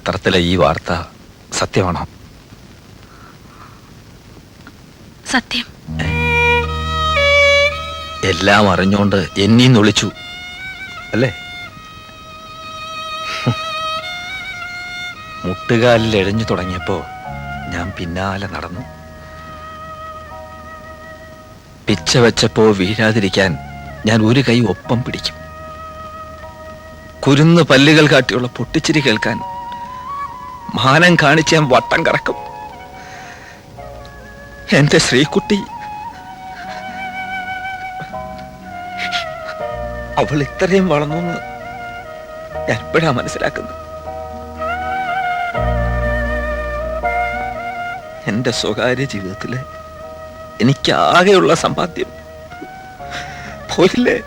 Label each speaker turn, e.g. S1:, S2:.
S1: പത്രത്തിലെ ഈ വാർത്ത സത്യമാണോ?
S2: സത്യം.
S1: എല്ലാം അറിഞ്ഞോണ്ട് എന്നീന്ന് വിളിച്ചു അല്ലേ? മുട്ടുകാലിൽ എഴഞ്ഞു തുടങ്ങിയപ്പോ ഞാൻ പിന്നാലെ നടന്നു. പിച്ച വെച്ചപ്പോ വീഴാതിരിക്കാൻ ഞാൻ ഒരു കൈ ഒപ്പം പിടിക്കും. കുരുന്ന് പല്ലുകൾ കാട്ടിയുള്ള പൊട്ടിച്ചിരി കേൾക്കാൻ മാനം കാണിച്ച് ഞാൻ വട്ടം കറക്കും. എന്റെ ശ്രീകുട്ടി, അവൾ ഇത്രയും വളർന്നു എന്ന് ഞാൻ എപ്പോഴാ മനസ്സിലാക്കുന്നത്? എന്റെ സ്വകാര്യ ജീവിതത്തില് എനിക്കാകെയുള്ള സമ്പാദ്യം പോയില്ലേ?